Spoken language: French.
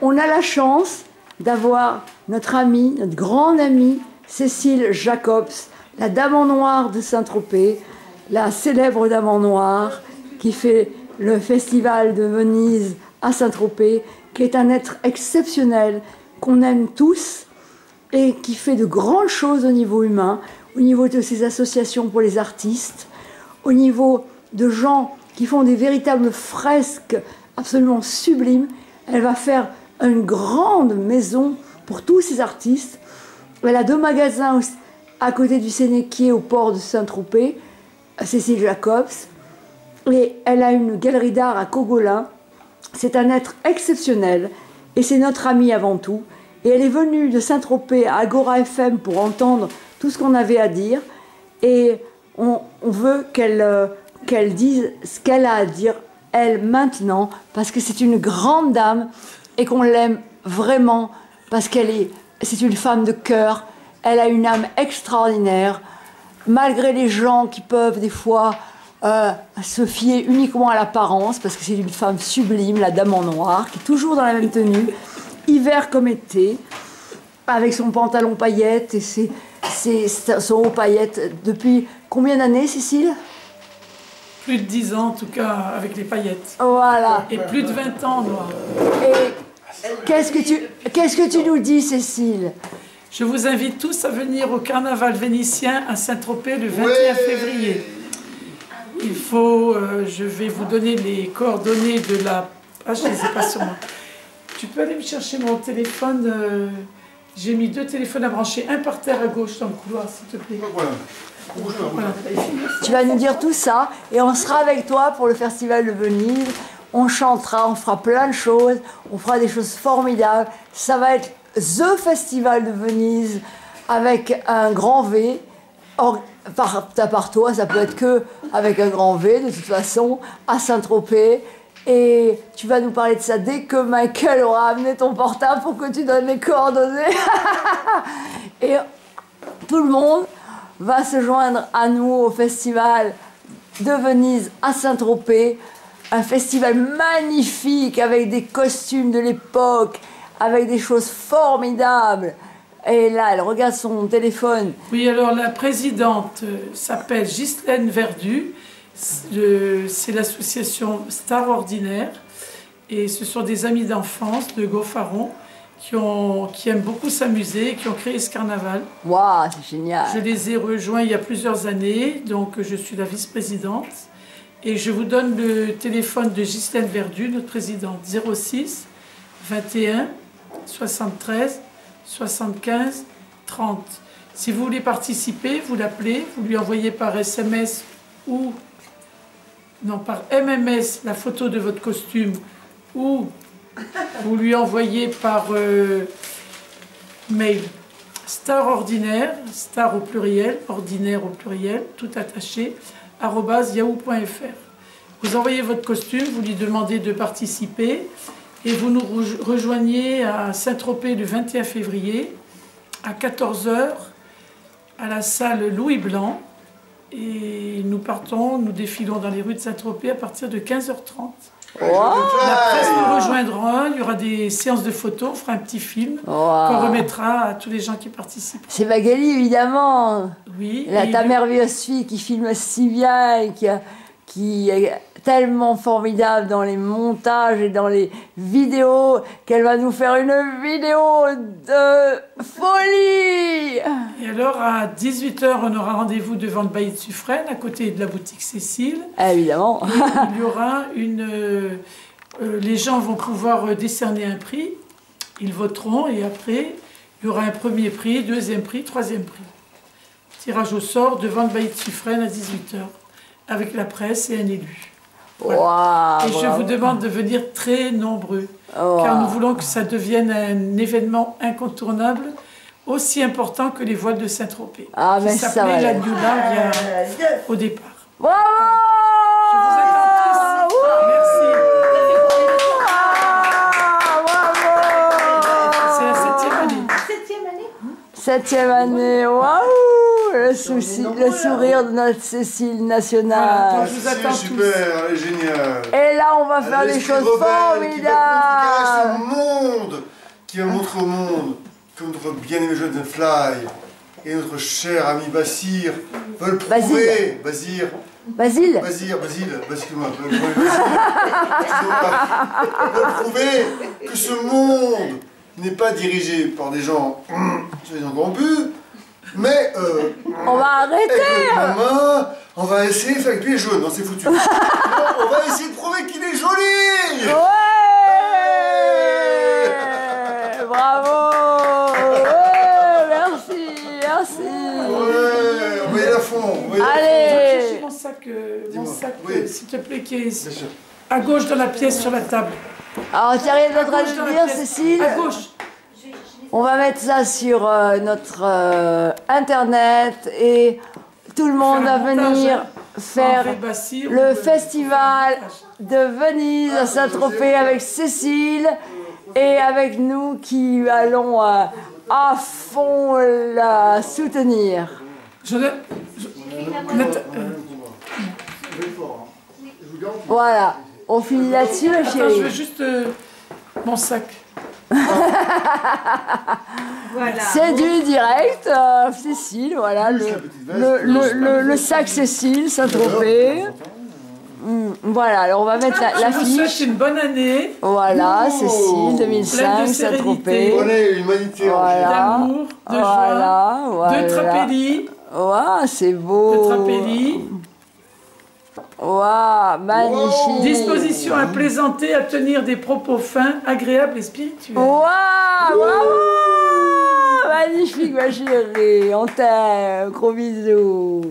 On a la chance d'avoir notre amie, notre grande amie, Cécile Jacobs, la dame en noir de Saint-Tropez, la célèbre dame en noir qui fait le festival de Venise à Saint-Tropez, qui est un être exceptionnel, qu'on aime tous et qui fait de grandes choses au niveau humain, au niveau de ses associations pour les artistes, au niveau de gens qui font des véritables fresques absolument sublimes. Elle va faire une grande maison pour tous ces artistes. Elle a 2 magasins à côté du Sénéquier au port de Saint-Tropez, Cécile Jacobs, et elle a une galerie d'art à Cogolin. C'est un être exceptionnel et c'est notre amie avant tout. Et elle est venue de Saint-Tropez à Agora FM pour entendre tout ce qu'on avait à dire. Et on veut qu'elle dise ce qu'elle a à dire, elle, maintenant, parce que c'est une grande dame et qu'on l'aime vraiment, parce c'est une femme de cœur. Elle a une âme extraordinaire, malgré les gens qui peuvent des fois se fier uniquement à l'apparence, parce que c'est une femme sublime, la dame en noir, qui est toujours dans la même tenue, hiver comme été, avec son pantalon paillettes et son haut paillettes. Depuis combien d'années, Cécile? Plus de 10 ans, en tout cas, avec les paillettes. Voilà. Et plus de 20 ans, noir. Et qu'est-ce que tu nous dis, Cécile? Je vous invite tous à venir au carnaval vénitien à Saint-Tropez le 21 février. Il faut, je vais vous donner les coordonnées de la... Ah, je ne les ai pas sur moi. Tu peux aller me chercher mon téléphone. J'ai mis 2 téléphones à brancher, un par terre à gauche dans le couloir, s'il te plaît. Voilà. Tu vas nous dire tout ça et on sera avec toi pour le festival de Venise. On chantera, on fera plein de choses, on fera des choses formidables. Ça va être The Festival de Venise avec un grand V. Par toi, ça peut être que avec un grand V, de toute façon, à Saint-Tropez. Et tu vas nous parler de ça dès que Michael aura amené ton portable pour que tu donnes les coordonnées. Et tout le monde va se joindre à nous au festival de Venise à Saint-Tropez. Un festival magnifique avec des costumes de l'époque, avec des choses formidables. Et là, elle regarde son téléphone. Oui, alors la présidente s'appelle Ghislaine Verdu. C'est l'association Star Ordinaire. Et ce sont des amis d'enfance de Goffaron qui aiment beaucoup s'amuser, qui ont créé ce carnaval. Waouh, c'est génial. Je les ai rejoints il y a plusieurs années, donc je suis la vice-présidente. Et je vous donne le téléphone de Ghislaine Verdu, notre présidente, 06 21 73 75 30. Si vous voulez participer, vous l'appelez, vous lui envoyez par SMS ou non, par MMS la photo de votre costume, ou vous lui envoyez par mail. Star Ordinaire, star au pluriel, ordinaire au pluriel, tout attaché, @yahoo.fr. Vous envoyez votre costume, vous lui demandez de participer et vous nous rejoignez à Saint-Tropez le 21 février à 14 h à la salle Louis Blanc. Et nous défilons dans les rues de Saint-Tropez à partir de 15 h 30. Wow. La presse nous rejoindra, il y aura des séances de photos, on fera un petit film qu'on remettra à tous les gens qui participent. C'est Magali, évidemment. Oui. Ta merveilleuse fille qui filme si bien et qui est tellement formidable dans les montages et dans les vidéos qu'elle va nous faire une vidéo de folie. Et alors à 18 h, on aura rendez-vous devant le bailli de Suffren, à côté de la boutique Cécile. Évidemment. Et il y aura les gens vont pouvoir décerner un prix, ils voteront et après il y aura un premier prix, deuxième prix, troisième prix. Tirage au sort devant le bailli de Suffren à 18 h avec la presse et un élu. Voilà. Wow, et je vous demande de venir très nombreux, wow, car nous voulons que ça devienne un événement incontournable, aussi important que les voiles de Saint-Tropez, qui s'appelait la New Largue au départ. Bravo. Je vous attends tous. Merci. Bravo. C'est la 7e année. 7e année, waouh. le sourire de notre Cécile nationale. Voilà, je vous attends super, elle est géniale. Et là, on va faire des choses formidables. Qui va montrer au monde que notre bien-aimé Jonathan Fly et notre cher ami Basir veulent prouver... Basile. Excuse-moi. Veulent prouver que ce monde n'est pas dirigé par des gens corrompus, mais on va arrêter. avec ma main, on va essayer de faire avec pied jaune. Non, c'est foutu. Non, on va essayer de prouver qu'il est joli. Ouais. Bravo. Ouais, merci. Ouais, on va y aller à fond. Allez. Chercher mon sac, s'il te plaît, qui est à gauche dans la pièce sur la table. Alors, tu arrives en train de dire, Cécile? À gauche. On va mettre ça sur notre internet et tout le monde va venir faire le festival de Venise à Saint-Tropez avec Cécile et avec nous qui allons à fond la soutenir. Voilà, on finit là-dessus, ma chérie. Attends, je veux juste mon sac. Voilà. C'est du direct, Cécile, voilà, le sac Cécile, Saint-Tropez. Voilà, alors on va mettre Je vous souhaite l'affiche. une bonne année. Voilà, Cécile, 2005, Saint-Tropez. Bonne année, humanité. D'amour, de joie, de trapélie. Waouh, c'est beau. De trapélie. Waouh, magnifique. Disposition à plaisanter, à tenir des propos fins, agréables et spirituels. Waouh, bravo. Magnifique, ma chérie. On t'aime. Gros bisous.